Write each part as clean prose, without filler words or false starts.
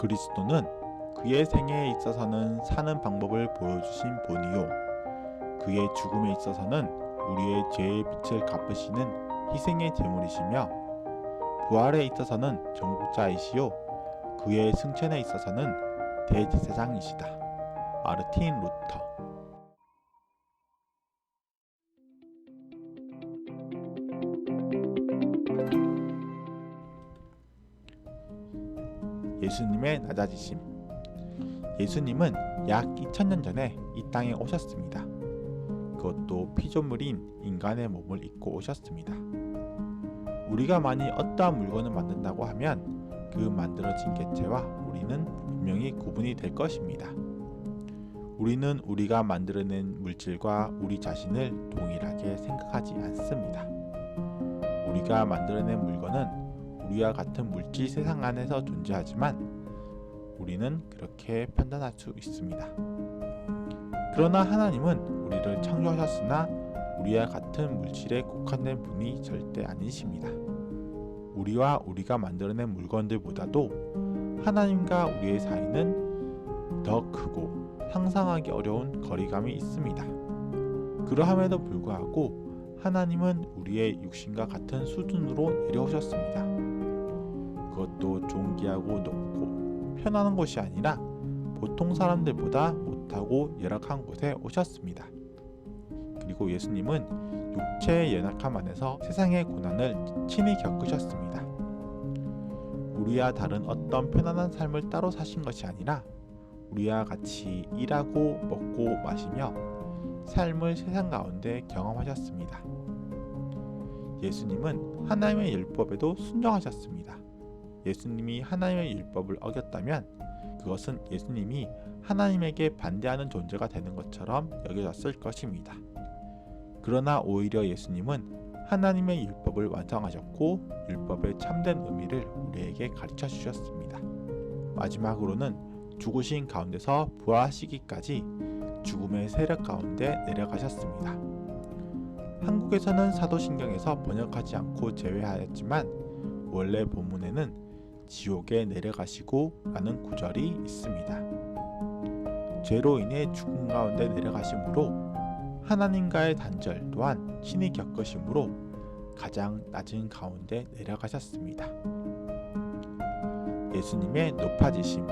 그리스도는 그의 생애에 있어서는 사는 방법을 보여주신 본이요 그의 죽음에 있어서는 우리의 죄의 빚을 갚으시는 희생의 제물이시며 부활에 있어서는 정복자이시요 그의 승천에 있어서는 대제사장이시다. 마르틴 루터. 예수님의 낮아지심. 예수님은 약 2000년 전에 이 땅에 오셨습니다. 그것도 피조물인 인간의 몸을 입고 오셨습니다. 우리가 만일 어떠한 물건을 만든다고 하면 그 만들어진 객체와 우리는 분명히 구분이 될 것입니다. 우리는 우리가 만들어낸 물질과 우리 자신을 동일하게 생각하지 않습니다. 우리가 만들어낸 물건은 우리와 같은 물질 세상 안에서 존재하지만 우리는 그렇게 판단할 수 있습니다. 그러나 하나님은 우리를 창조하셨으나 우리와 같은 물질에 국한된 분이 절대 아니십니다. 우리와 우리가 만들어낸 물건들보다도 하나님과 우리의 사이는 더 크고 상상하기 어려운 거리감이 있습니다. 그러함에도 불구하고 하나님은 우리의 육신과 같은 수준으로 내려오셨습니다. 그것도 존귀하고 높고 편안한 곳이 아니라 보통 사람들보다 못하고 열악한 곳에 오셨습니다. 그리고 예수님은 육체의 연약함 안에서 세상의 고난을 친히 겪으셨습니다. 우리와 다른 어떤 편안한 삶을 따로 사신 것이 아니라 우리와 같이 일하고 먹고 마시며 삶을 세상 가운데 경험하셨습니다. 예수님은 하나님의 율법에도 순종하셨습니다. 예수님이 하나님의 율법을 어겼다면 그것은 예수님이 하나님에게 반대하는 존재가 되는 것처럼 여겨졌을 것입니다. 그러나 오히려 예수님은 하나님의 율법을 완성하셨고 율법의 참된 의미를 우리에게 가르쳐 주셨습니다. 마지막으로는 죽으신 가운데서 부활하시기까지 죽음의 세력 가운데 내려가셨습니다. 한국에서는 사도신경에서 번역하지 않고 제외하였지만 원래 본문에는 지옥에 내려가시고 라는 구절이 있습니다. 죄로 인해 죽음 가운데 내려가심으로 하나님과의 단절 또한 친히 겪으심으로 가장 낮은 가운데 내려가셨습니다. 예수님의 높아지심.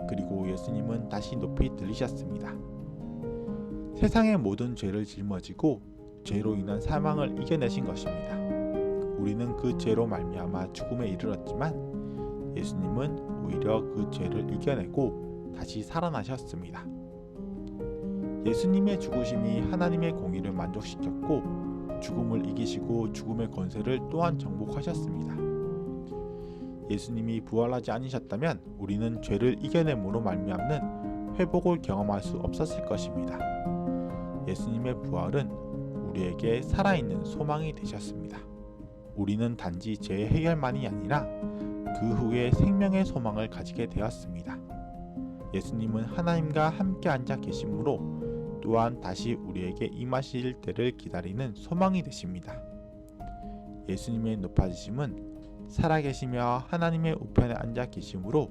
그리고 예수님은 다시 높이 들리셨습니다. 세상의 모든 죄를 짊어지고 죄로 인한 사망을 이겨내신 것입니다. 우리는 그 죄로 말미암아 죽음에 이르렀지만 예수님은 오히려 그 죄를 이겨내고 다시 살아나셨습니다. 예수님의 죽으심이 하나님의 공의를 만족시켰고 죽음을 이기시고 죽음의 권세를 또한 정복하셨습니다. 예수님이 부활하지 않으셨다면 우리는 죄를 이겨냄으로 말미암는 회복을 경험할 수 없었을 것입니다. 예수님의 부활은 우리에게 살아있는 소망이 되셨습니다. 우리는 단지 죄의 해결만이 아니라 그 후에 생명의 소망을 가지게 되었습니다. 예수님은 하나님과 함께 앉아 계심으로 또한 다시 우리에게 임하실 때를 기다리는 소망이 되십니다. 예수님의 높아지심은 살아계시며 하나님의 우편에 앉아 계심으로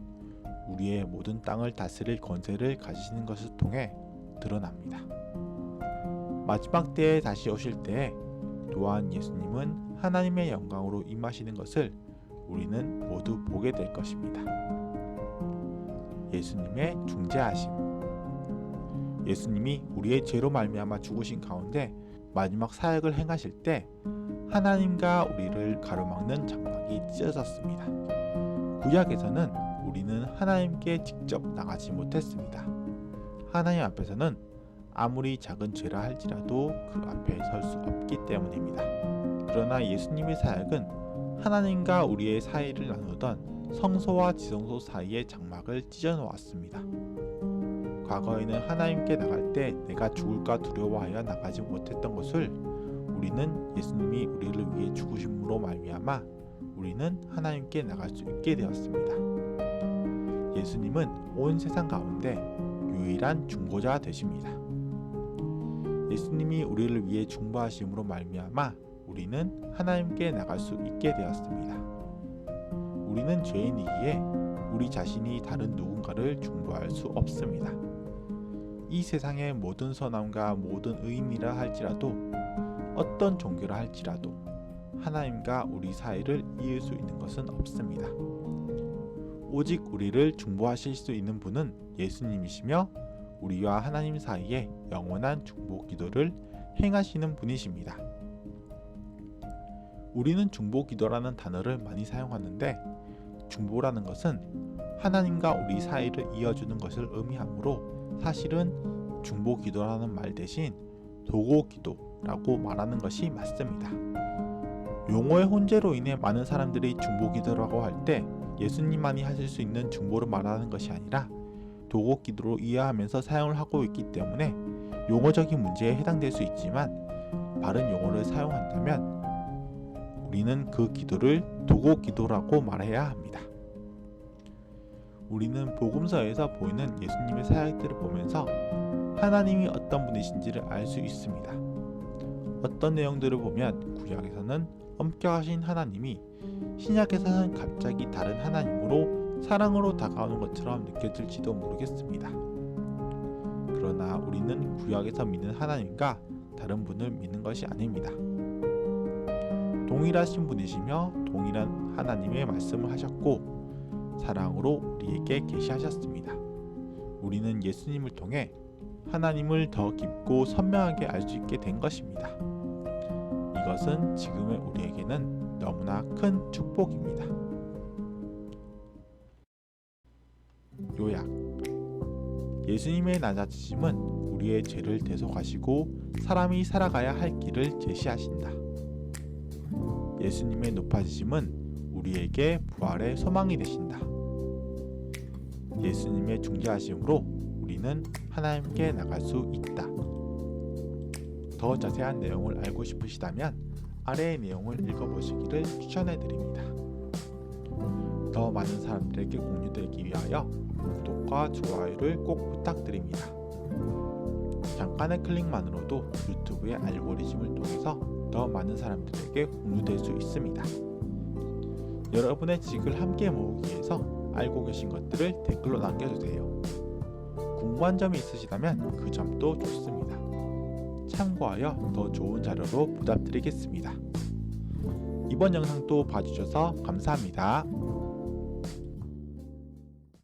우리의 모든 땅을 다스릴 권세를 가지시는 것을 통해 드러납니다. 마지막 때에 다시 오실 때에 또한 예수님은 하나님의 영광으로 임하시는 것을 우리는 모두 보게 될 것입니다. 예수님의 중재하심. 예수님이 우리의 죄로 말미암아 죽으신 가운데 마지막 사역을 행하실 때 하나님과 우리를 가로막는 장막이 찢어졌습니다. 구약에서는 우리는 하나님께 직접 나가지 못했습니다. 하나님 앞에서는 아무리 작은 죄라 할지라도 그 앞에 설 수 없기 때문입니다. 그러나 예수님의 사역은 하나님과 우리의 사이를 나누던 성소와 지성소 사이의 장막을 찢어놓았습니다. 과거에는 하나님께 나갈 때 내가 죽을까 두려워하여 나가지 못했던 것을 우리는 예수님이 우리를 위해 죽으심으로 말미암아 우리는 하나님께 나갈 수 있게 되었습니다. 예수님은 온 세상 가운데 유일한 중보자가 되십니다. 예수님이 우리를 위해 중보하심으로 말미암아 우리는 하나님께 나갈 수 있게 되었습니다. 우리는 죄인이기에 우리 자신이 다른 누군가를 중보할 수 없습니다. 이 세상의 모든 선함과 모든 의인이라 할지라도 어떤 종교라 할지라도 하나님과 우리 사이를 이을 수 있는 것은 없습니다. 오직 우리를 중보하실 수 있는 분은 예수님이시며 우리와 하나님 사이에 영원한 중보 기도를 행하시는 분이십니다. 우리는 중보 기도라는 단어를 많이 사용하는데 중보라는 것은 하나님과 우리 사이를 이어주는 것을 의미하므로 사실은 중보 기도라는 말 대신 도고 기도라고 말하는 것이 맞습니다. 용어의 혼재로 인해 많은 사람들이 중보 기도라고 할 때 예수님만이 하실 수 있는 중보를 말하는 것이 아니라 도고 기도로 이해하면서 사용을 하고 있기 때문에 용어적인 문제에 해당될 수 있지만 바른 용어를 사용한다면 우리는 그 기도를 도고 기도라고 말해야 합니다. 우리는 복음서에서 보이는 예수님의 사역들을 보면서 하나님이 어떤 분이신지를 알 수 있습니다. 어떤 내용들을 보면 구약에서는 엄격하신 하나님이 신약에서는 갑자기 다른 하나님으로 사랑으로 다가오는 것처럼 느껴질지도 모르겠습니다. 그러나 우리는 구약에서 믿는 하나님과 다른 분을 믿는 것이 아닙니다. 동일하신 분이시며 동일한 하나님의 말씀을 하셨고 사랑으로 우리에게 계시하셨습니다. 우리는 예수님을 통해 하나님을 더 깊고 선명하게 알 수 있게 된 것입니다. 이것은 지금의 우리에게는 너무나 큰 축복입니다. 요약: 예수님의 낮아지심은 우리의 죄를 대속하시고 사람이 살아가야 할 길을 제시하신다. 예수님의 높아지심은 우리에게 부활의 소망이 되신다. 예수님의 중재하심으로 우리는 하나님께 나갈 수 있다. 더 자세한 내용을 알고 싶으시다면 아래의 내용을 읽어보시기를 추천해드립니다. 더 많은 사람들에게 공유되기 위하여 구독과 좋아요를 꼭 부탁드립니다. 잠깐의 클릭만으로도 유튜브의 알고리즘을 통해서 더 많은 사람들에게 공유될 수 있습니다. 여러분의 지식을 함께 모으기 위해서 알고 계신 것들을 댓글로 남겨주세요. 궁금한 점이 있으시다면 그 점도 좋습니다. 참고하여 더 좋은 자료로 보답드리겠습니다. 이번 영상도 봐주셔서 감사합니다.